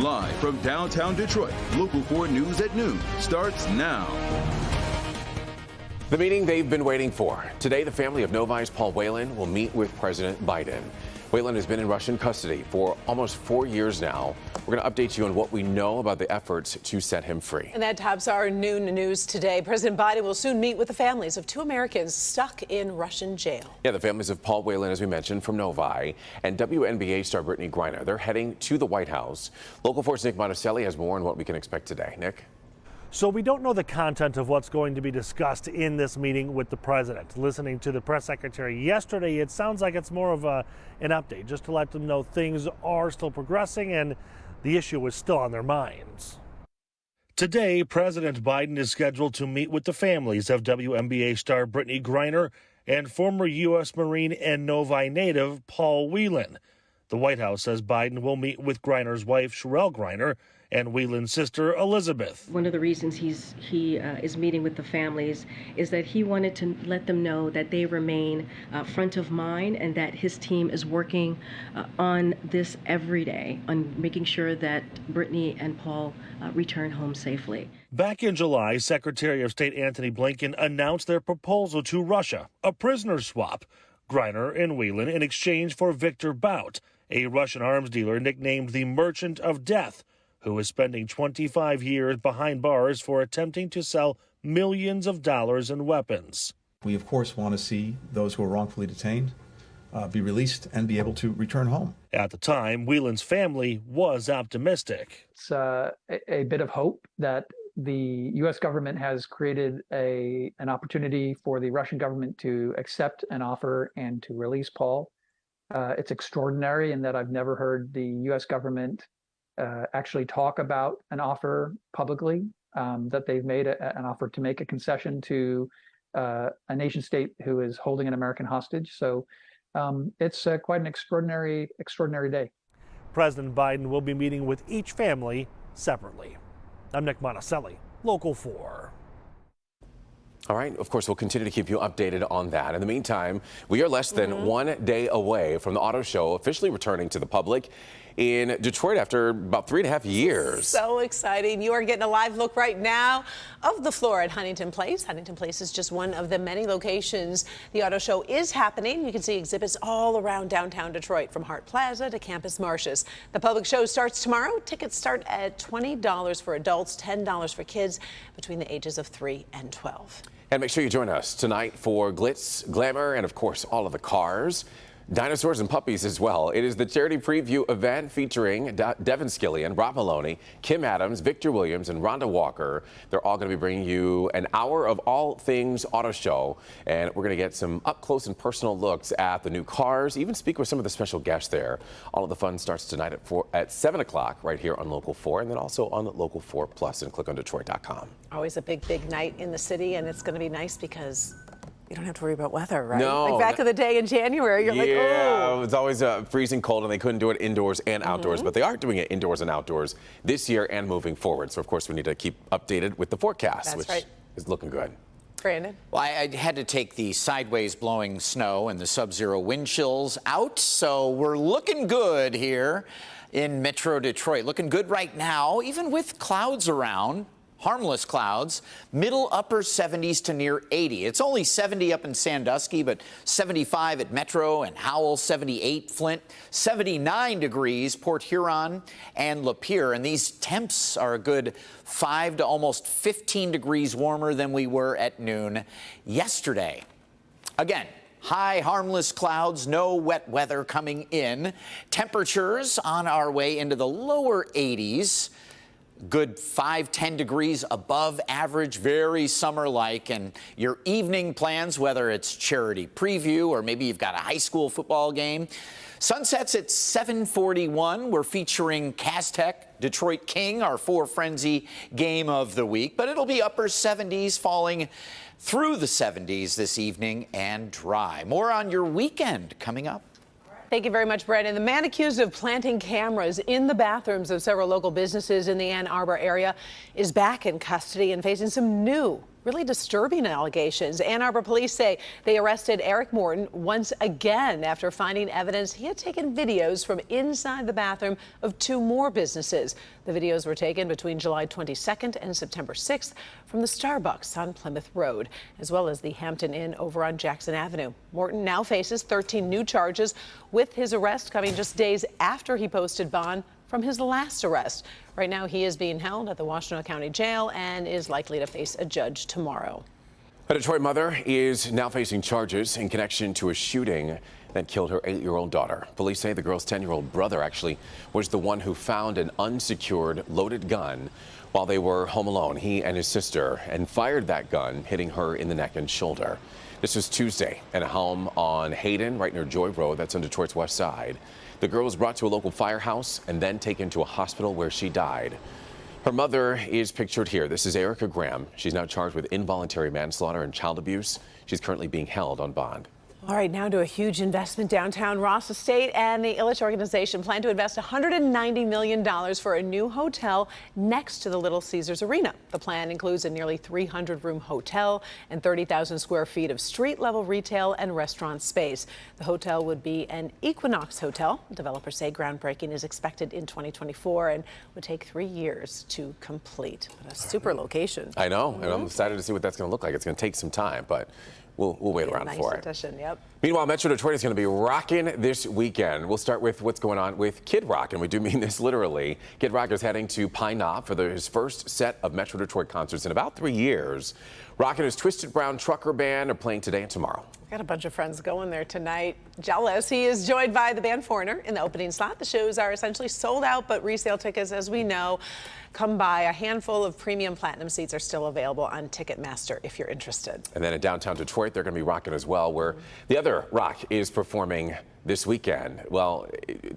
Live from downtown Detroit, Local 4 News at noon starts now. The meeting they've been waiting for. Today, the family of Novi's Paul Whelan will meet with President Biden. Whelan has been in Russian custody for almost 4 years now. We're going to update you on what we know about the efforts to set him free. And that tops our noon news today. President Biden will soon meet with the families of 2 Americans stuck in Russian jail. Yeah, the families of Paul Whelan, as we mentioned, from Novi, and WNBA star Brittany Griner. They're heading to the White House. Local 4's Nick Monticelli has more on what we can expect today. Nick? So we don't know the content of what's going to be discussed in this meeting with the president. Listening to the press secretary yesterday, it sounds like it's more of an update, just to let them know things are still progressing and the issue is still on their minds. Today, President Biden is scheduled to meet with the families of WNBA star Brittany Griner and former U.S. Marine and Novi native Paul Whelan. The White House says Biden will meet with Griner's wife, Sherelle Griner, and Whelan's sister, Elizabeth. One of the reasons he is meeting with the families is that he wanted to let them know that they remain front of mind and that his team is working on this every day, on making sure that Brittany and Paul return home safely. Back in July, Secretary of State Antony Blinken announced their proposal to Russia, a prisoner swap. Griner and Whelan in exchange for Victor Bout, a Russian arms dealer nicknamed the Merchant of Death, who is spending 25 years behind bars for attempting to sell millions of dollars in weapons. We, of course, want to see those who are wrongfully detained be released and be able to return home. At the time, Whelan's family was optimistic. It's a bit of hope that the U.S. government has created an opportunity for the Russian government to accept an offer and to release Paul. It's extraordinary in that I've never heard the U.S. government actually talk about an offer publicly, that they've made an offer to make a concession to a nation state who is holding an American hostage. So it's quite an extraordinary day. President Biden will be meeting with each family separately. I'm Nick Monticelli, Local 4. All right, of course, we'll continue to keep you updated on that. In the meantime, we are less than 1 day away from the auto show officially returning to the public in Detroit after about 3.5 years. So exciting. You are getting a live look right now of the floor at Huntington Place. Huntington Place is just one of the many locations the auto show is happening. You can see exhibits all around downtown Detroit, from Hart Plaza to Campus Martius. The public show starts tomorrow. Tickets start at $20 for adults, $10 for kids between the ages of 3 and 12. And make sure you join us tonight for glitz, glamour, and of course, all of the cars, dinosaurs and puppies as well. It is the charity preview event featuring Devin Skillian, Rob Maloney, Kim Adams, Victor Williams, and Rhonda Walker. They're all going to be bringing you an hour of all things auto show, and we're going to get some up close and personal looks at the new cars, even speak with some of the special guests there. All of the fun starts tonight at 7 o'clock right here on Local 4, and then also on Local 4 Plus and clickondetroit.com. Always a big night in the city, and it's going to be nice because you don't have to worry about weather, right? No. Like back in the day in January, you're like, oh. Yeah, it was always freezing cold, and they couldn't do it indoors and outdoors, but they are doing it indoors and outdoors this year and moving forward. So, of course, we need to keep updated with the forecast, which is looking good. Brandon? Well, I had to take the sideways blowing snow and the sub-zero wind chills out, so we're looking good here in Metro Detroit. Looking good right now, even with clouds around. Harmless clouds, middle upper 70s to near 80. It's only 70 up in Sandusky, but 75 at Metro and Howell, 78 Flint, 79 degrees Port Huron and Lapeer. And these temps are a good 5 to almost 15 degrees warmer than we were at noon yesterday. Again, high harmless clouds, no wet weather coming in. Temperatures on our way into the lower 80s. Good 5-10 degrees above average, very summer-like. And your evening plans, whether it's charity preview or maybe you've got a high school football game. Sunsets at 7:41. We're featuring Castech, Detroit King, our 4 Frenzy game of the week. But it'll be upper 70s, falling through the 70s this evening and dry. More on your weekend coming up. Thank you very much, Brandon. The man accused of planting cameras in the bathrooms of several local businesses in the Ann Arbor area is back in custody and facing some new Really disturbing allegations. Ann Arbor police say they arrested Eric Morton once again after finding evidence he had taken videos from inside the bathroom of 2 more businesses. The videos were taken between July 22nd and September 6th from the Starbucks on Plymouth Road, as well as the Hampton Inn over on Jackson Avenue. Morton now faces 13 new charges, with his arrest coming just days after he posted bond from his last arrest. Right now, he is being held at the Washtenaw County Jail and is likely to face a judge tomorrow. A Detroit mother is now facing charges in connection to a shooting that killed her 8-year-old daughter. Police say the girl's 10-year-old brother actually was the one who found an unsecured loaded gun while they were home alone, he and his sister, and fired that gun, hitting her in the neck and shoulder. This was Tuesday at a home on Hayden, right near Joy Road, that's on Detroit's west side. The girl was brought to a local firehouse and then taken to a hospital where she died. Her mother is pictured here. This is Erica Graham. She's now charged with involuntary manslaughter and child abuse. She's currently being held on bond. All right, now to a huge investment downtown Ross Estate and the Illich organization plan to invest $190 million for a new hotel next to the Little Caesars Arena. The plan includes a nearly 300-room hotel and 30,000 square feet of street-level retail and restaurant space. The hotel would be an Equinox hotel. Developers say groundbreaking is expected in 2024 and would take 3 years to complete. What a super location. I know, and I'm excited to see what that's going to look like. It's going to take some time, but we'll wait around for it. Addition, yep. Meanwhile, Metro Detroit is going to be rocking this weekend. We'll start with what's going on with Kid Rock, and we do mean this literally. Kid Rock is heading to Pine Knob for his first set of Metro Detroit concerts in about 3 years. Rock and his Twisted Brown Trucker Band are playing today and tomorrow. Got a bunch of friends going there tonight. Jealous. He is joined by the band Foreigner in the opening slot. The shows are essentially sold out, but resale tickets, as we know, come by. A handful of premium platinum seats are still available on Ticketmaster if you're interested. And then in downtown Detroit, they're going to be rocking as well, where the other Rock is performing this weekend. Well,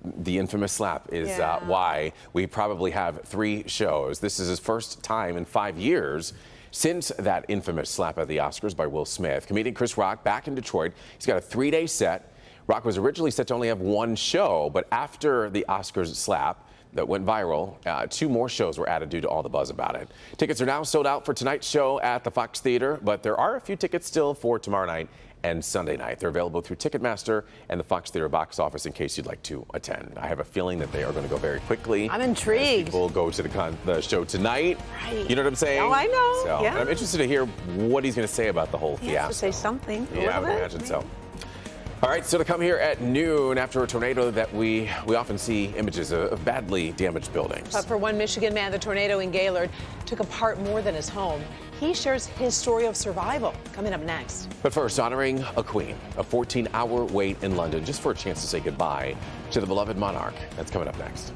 the infamous slap is why we probably have 3 shows. This is his first time in 5 years since that infamous slap at the Oscars by Will Smith. Comedian Chris Rock back in Detroit. He's got a 3-day set. Rock was originally set to only have 1 show, but after the Oscars slap that went viral, 2 more shows were added due to all the buzz about it. Tickets are now sold out for tonight's show at the Fox Theater, but there are a few tickets still for tomorrow night and Sunday night. They're available through Ticketmaster and the Fox Theater box office in case you'd like to attend. I have a feeling that they are going to go very quickly. I'm intrigued. People go to the show tonight. Right. You know what I'm saying? Oh, I know. So, yeah. and I'm interested to hear what he's going to say about the whole He fiasco. has to say something. Yeah, I would imagine so. All right, so to come here at noon after a tornado that we often see images of badly damaged buildings. But for one Michigan man, the tornado in Gaylord took apart more than his home. He shares his story of survival. Coming up next. But first, honoring a queen, a 14-hour wait in London just for a chance to say goodbye to the beloved monarch. That's coming up next.